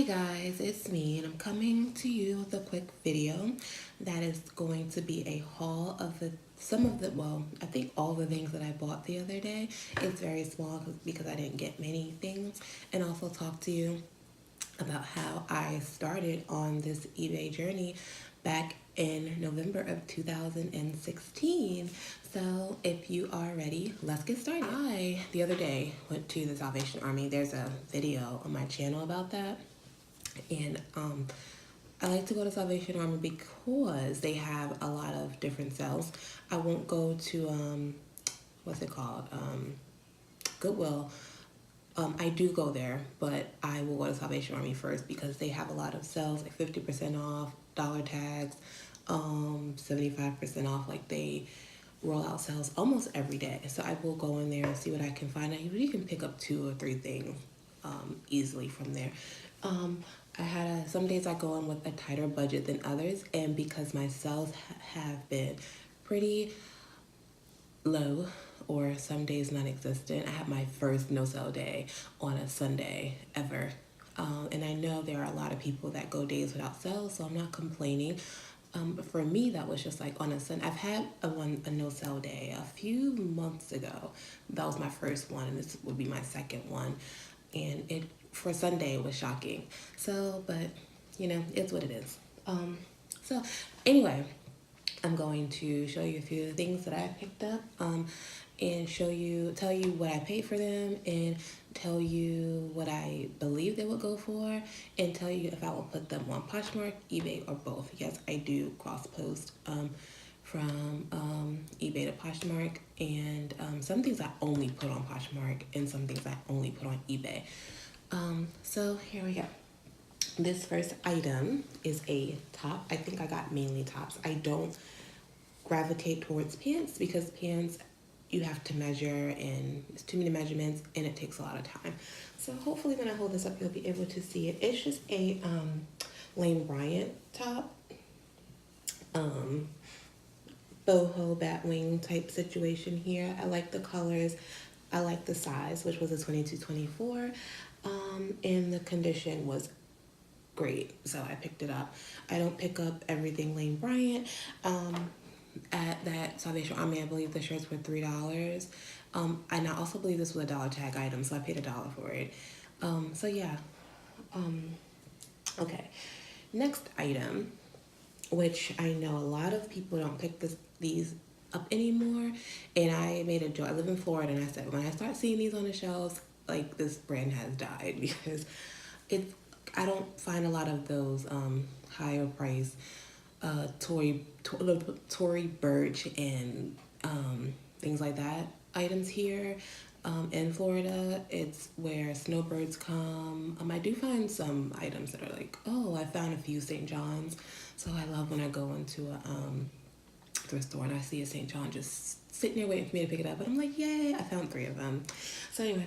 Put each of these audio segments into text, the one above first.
Hi guys, it's me and I'm coming to you with a quick video that is going to be a haul of I think all the things that I bought the other day. It's very small because I didn't get many things, and also talk to you about how I started on this eBay journey back in November of 2016. So if you are ready, let's get started. The other day, went to the Salvation Army. There's a video on my channel about that. And I like to go to Salvation Army because they have a lot of different sales. I won't go to, what's it called? Goodwill. I do go there, but I will go to Salvation Army first because they have a lot of sales, like 50% off, dollar tags, 75% off. Like they roll out sales almost every day. So I will go in there and see what I can find. You can pick up 2 or 3 things easily from there. Some days I go in with a tighter budget than others, and because my sales have been pretty low or some days non-existent. I had my first no-sale day on a Sunday ever. And I know there are a lot of people that go days without sales, so I'm not complaining. But for me, that was just like on a Sunday. I've had a no-sale day a few months ago. That was my first one, and this would be my second one. And for Sunday, it was shocking. So, but, it's what it is. So anyway, I'm going to show you a few of the things that I picked up, and tell you what I paid for them, and tell you what I believe they would go for, and tell you if I will put them on Poshmark, eBay, or both. Yes, I do cross post from eBay to Poshmark, and some things I only put on Poshmark, and some things I only put on eBay. So here we go. This first item is a top. I think I got mainly tops. I don't gravitate towards pants because pants you have to measure, and it's too many measurements, and it takes a lot of time. So hopefully when I hold this up, you'll be able to see it. It's just a Lane Bryant top, boho batwing type situation here. I like the colors. I like the size, which was a 22-24, and the condition was great, so I picked it up. I don't pick up everything Lane Bryant. At that Salvation Army, I believe the shirts were $3. And I also believe this was a dollar tag item, so I paid $1 for it. So yeah. Okay. Next item, which I know a lot of people don't pick these up anymore, and I made a joke. I live in Florida, and I said when I start seeing these on the shelves, like this brand has died, because I don't find a lot of those higher price Tory Burch and things like that items here in Florida. It's where snowbirds come. I do find some items that are like, oh, I found a few St. John's. So I love when I go into a thrift store and I see a St. John just sitting there waiting for me to pick it up, and I'm like, yay, I found 3 of them. So anyway,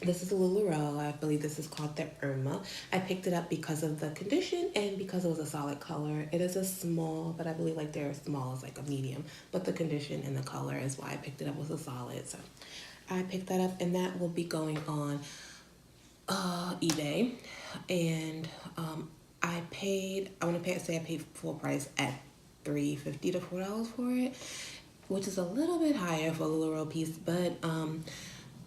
this is a LuLaRoe. I believe this is called the Irma. I picked it up because of the condition and because it was a solid color. It is a small, but I believe like their small is like a medium. But the condition and the color is why I picked it up, was a solid. So I picked that up, and that will be going on eBay. And I paid full price at $3.50 to $4 for it, which is a little bit higher for a LuLaRoe piece, but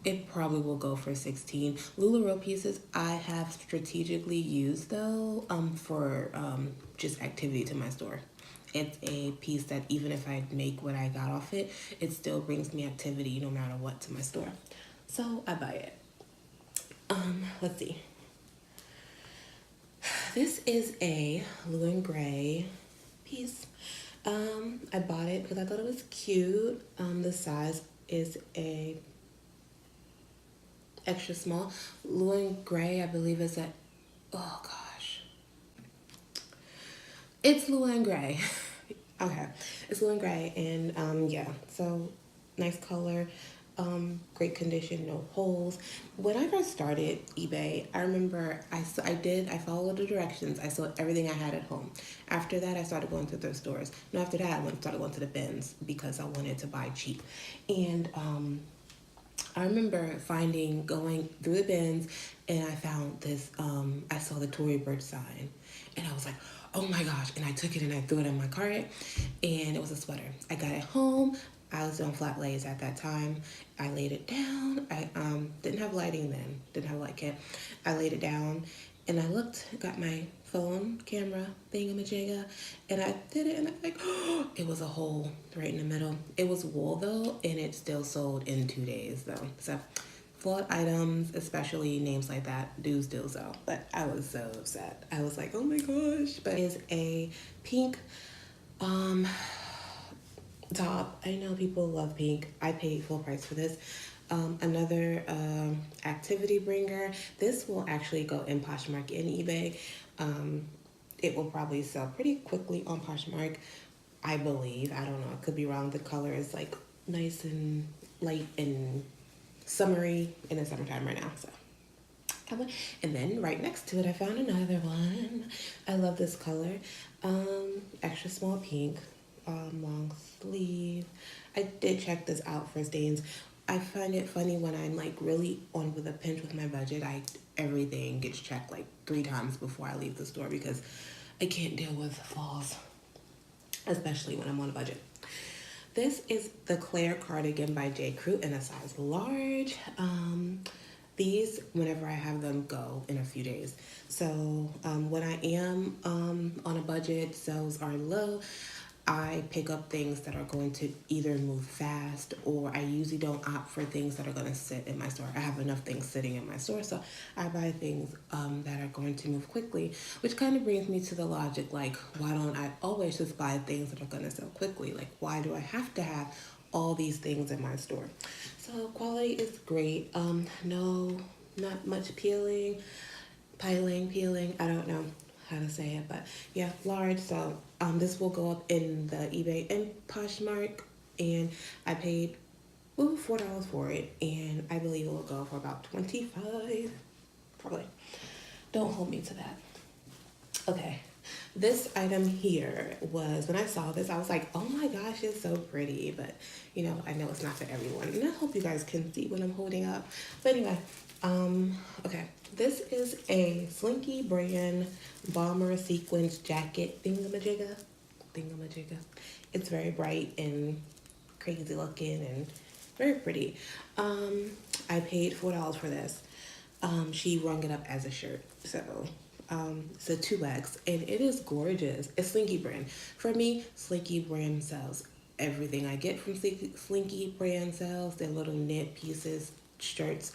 it probably will go for $16. LuLaRoe pieces I have strategically used though for just activity to my store. It's a piece that even if I make what I got off it, it still brings me activity no matter what to my store. So I buy it. Let's see. This is a blue and gray piece. I bought it because I thought it was cute. The size is a extra small. Blue and gray, I believe is oh gosh. It's blue and gray. Okay, it's blue and gray, and yeah, so nice color, great condition, no holes. When I first started eBay, I remember I followed the directions. I saw everything I had at home. After that, I started going to thrift stores. And after that, I started going to the bins because I wanted to buy cheap. And I remember going through the bins, and I found this, I saw the Tory Burch sign, and I was like, oh my gosh, and I took it and I threw it in my cart, and it was a sweater. I got it home. I was on flat lays at that time. I laid it down. I didn't have lighting then, didn't have a light kit. I laid it down, and I got my phone camera thingamajigga, and I did it, and I was like, oh, it was a hole right in the middle. It was wool though, and it still sold in 2 days though. So flawed items, especially names like that, do still sell. But I was so upset. I was like, oh my gosh. But it is a pink top. I know people love pink. I paid full price for this. Another activity bringer. This will actually go in Poshmark and eBay. It will probably sell pretty quickly on Poshmark, I believe. I don't know. I could be wrong. The color is like nice and light and summery in the summertime right now. So, and then right next to it, I found another one. I love this color. Extra small pink, long sleeve. I did check this out for stains. I find it funny when I'm like really on with a pinch with my budget. Everything gets checked like 3 times before I leave the store because I can't deal with falls, especially when I'm on a budget. This is the Claire cardigan by J. Crew in a size large. These, whenever I have them, go in a few days. So when I am on a budget, sales are low, I pick up things that are going to either move fast, or I usually don't opt for things that are going to sit in my store. I have enough things sitting in my store, so I buy things that are going to move quickly, which kind of brings me to the logic, like, why don't I always just buy things that are going to sell quickly? Like, why do I have to have all these things in my store? So quality is great. No, not much peeling, I don't know how to say it, but yeah, large. So this will go up in the eBay and Poshmark, and I paid $4 for it, and I believe it will go for about 25, probably. Don't hold me to that. Okay, this item here was, when I saw this, I was like, oh my gosh, it's so pretty, but you know, I know it's not for everyone, and I hope you guys can see what I'm holding up. But anyway, okay, this is a Slinky brand bomber sequins jacket thingamajigga. It's very bright and crazy looking and very pretty. I paid $4 for this. She rung it up as a shirt, so it's a 2X, and it is gorgeous. It's Slinky brand. For me, Slinky brand sells everything I get from Slinky brand sells. Their little knit pieces, shirts,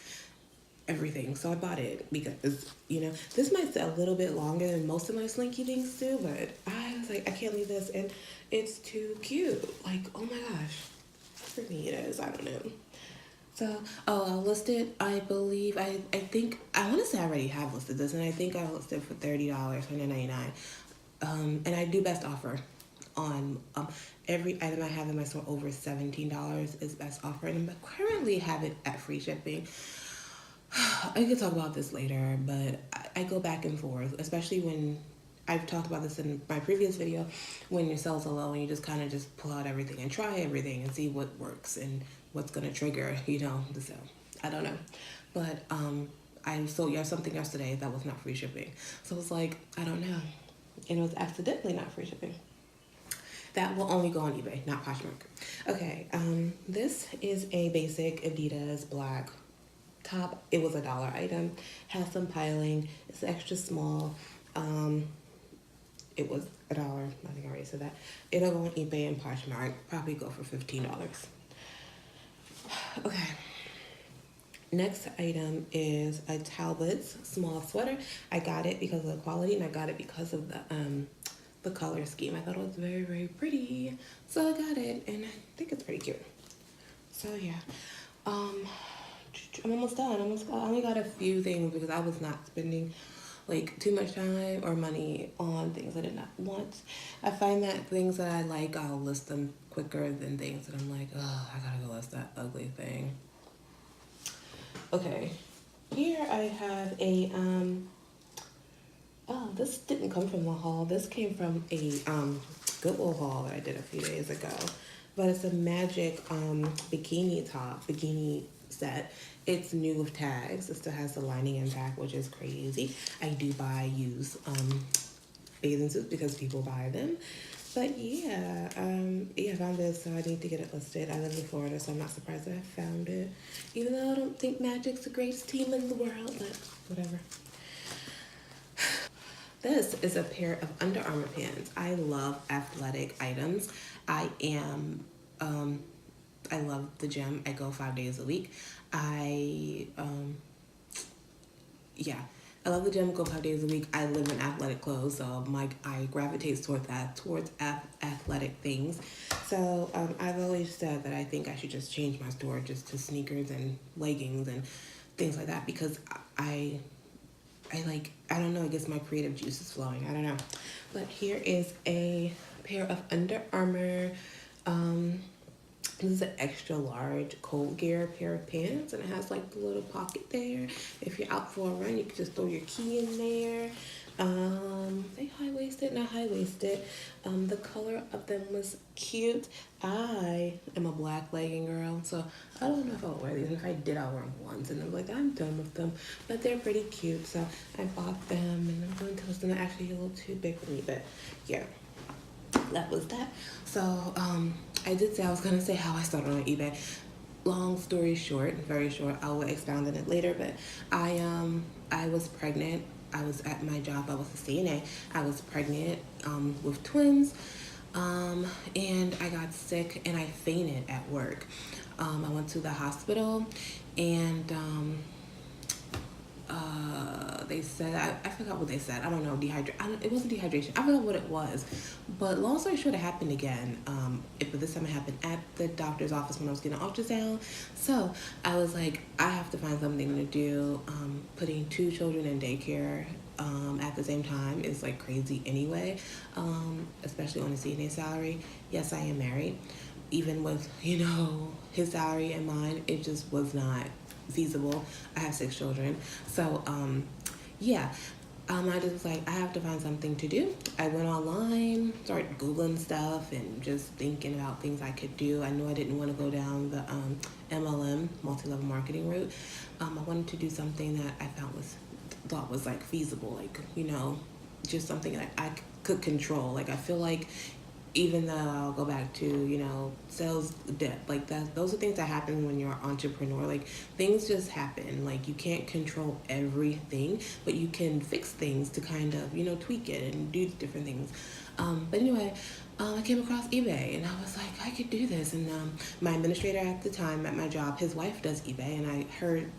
everything. So I bought it because, you know, this might sell a little bit longer than most of my Slinky things do, but I was like, I can't leave this, and it's too cute. Like, oh my gosh. For me it is, I don't know. So, I'll list it, I believe, I think, I want to say I already have listed this, and I think I listed for $30, $29.99. And I do best offer on every item I have in my store over $17 is best offer, and I currently have it at free shipping. I could talk about this later, but I go back and forth, especially when I've talked about this in my previous video, when your sales are low and you just kind of just pull out everything and try everything and see what works and what's going to trigger, you know, the sale. I don't know. But I sold you something yesterday that was not free shipping. So it's like, I don't know. And it was accidentally not free shipping. That will only go on eBay, not Poshmark. Okay, this is a basic Adidas black top. It was $1 item. Has some piling. It's extra small. It was $1. I think I already said that. It'll go on eBay and Poshmark. Probably go for $15. Okay. Next item is a Talbot's small sweater. I got it because of the quality, and I got it because of the color scheme. I thought it was very, very pretty, so I got it, and I think it's pretty cute. So yeah, I'm almost done. I only got a few things because I was not spending like too much time or money on things I did not want. I find that things that I like, I'll list them quicker than things that I'm like, oh, I gotta go list that ugly thing. Okay, here I have a, oh, this didn't come from the haul. This came from a Goodwill haul that I did a few days ago. But it's a magic bikini top, bikini set. It's new with tags. It still has the lining intact, which is crazy. I do buy used bathing suits because people buy them. But yeah, I found this, so I need to get it listed. I live in Florida, so I'm not surprised that I found it. Even though I don't think Magic's the greatest team in the world, but whatever. This is a pair of Under Armour pants. I love athletic items. I am, I love the gym. I go 5 days a week. Yeah, I love the gym. Go 5 days a week. I live in athletic clothes, so I gravitate towards that, towards athletic things. So I've always said that I think I should just change my store just to sneakers and leggings and things like that because I don't know, I guess my creative juice is flowing. I don't know. But here is a pair of Under Armour. This is an extra large cold gear pair of pants, and it has like the little pocket there. If you're out for a run, you can just throw your key in there. They high-waisted, not high-waisted. The color of them was cute. I am a black legging girl, so I don't know if I'll wear these. And if I did, I'll wear them once, and I'm like, I'm done with them. But they're pretty cute, so I bought them, and I'm going to list them. They're actually a little too big for me, but yeah, that was that. So I did say I was gonna say how I started on eBay. Long story short, very short, I will expound on it later, but I was pregnant. I was at my job, I was a CNA. I was pregnant with twins, and I got sick and I fainted at work. I went to the hospital, and they said, I forgot what they said. I don't know, it wasn't dehydration. I forgot what it was. But long story short, it happened again. But this time it happened at the doctor's office when I was getting an ultrasound. So I was like, I have to find something to do. Putting 2 children in daycare at the same time is like crazy anyway, especially on a CNA salary. Yes, I am married. Even with, his salary and mine, it just was not feasible. I have 6 children. So, yeah. I just was like, I have to find something to do. I went online, started Googling stuff and just thinking about things I could do. I knew I didn't want to go down the MLM, multi-level marketing route. I wanted to do something that I thought was like feasible, like, just something that I could control. Like, I feel like even though I'll go back to, sales depth, like that, those are things that happen when you're an entrepreneur. Like, things just happen. Like, you can't control everything, but you can fix things to kind of, tweak it and do different things. But anyway, I came across eBay and I was like, I could do this. And my administrator at the time at my job, his wife does eBay, and I heard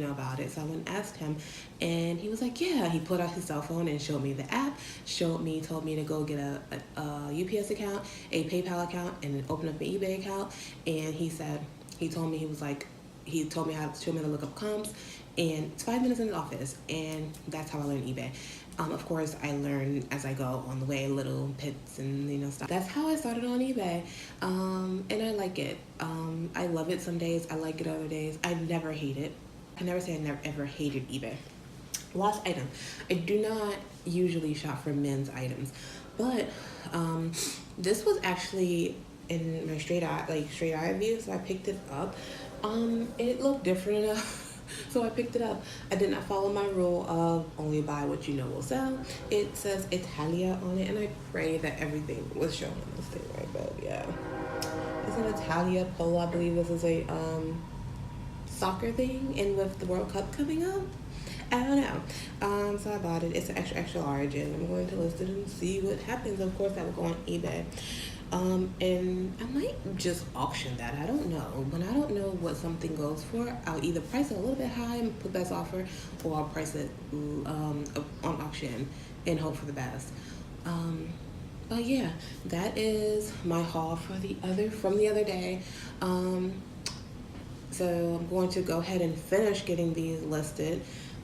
about it. So I went and asked him, and he was like, yeah. He pulled out his cell phone and showed me the app, told me to go get a UPS account, a PayPal account, and then open up an eBay account. And he told me how to show me to look up comps, and it's 5 minutes in the office, and that's how I learned eBay. Of course, I learn as I go on the way, little pits and stuff. That's how I started on eBay, and I like it. I love it some days. I like it other days. I never hate it. I never say I never ever hated eBay. Last item. I do not usually shop for men's items, but this was actually in my straight eye view, so I picked it up. It looked different enough, so I picked it up. I did not follow my rule of only buy what you know will sell. It says Italia on it, and I pray that everything was shown on this thing right, but yeah. It's an Italia polo. I believe this is a soccer thing, and with the World Cup coming up, I don't know. So I bought it. It's an extra large, and I'm going to list it and see what happens. Of course, that will go on eBay. And I might just auction that. I don't know. When I don't know what something goes for, I'll either price it a little bit high and put best offer, or I'll price it on auction and hope for the best. But yeah, that is my haul from the other day. So I'm going to go ahead and finish getting these listed.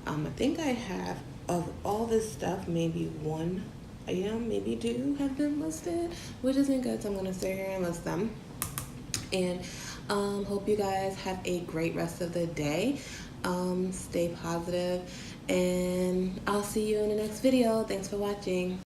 I think I have, of all this stuff, maybe 1 item, maybe 2 have been listed, which isn't good, so I'm going to sit here and list them. And hope you guys have a great rest of the day. Stay positive, and I'll see you in the next video. Thanks for watching.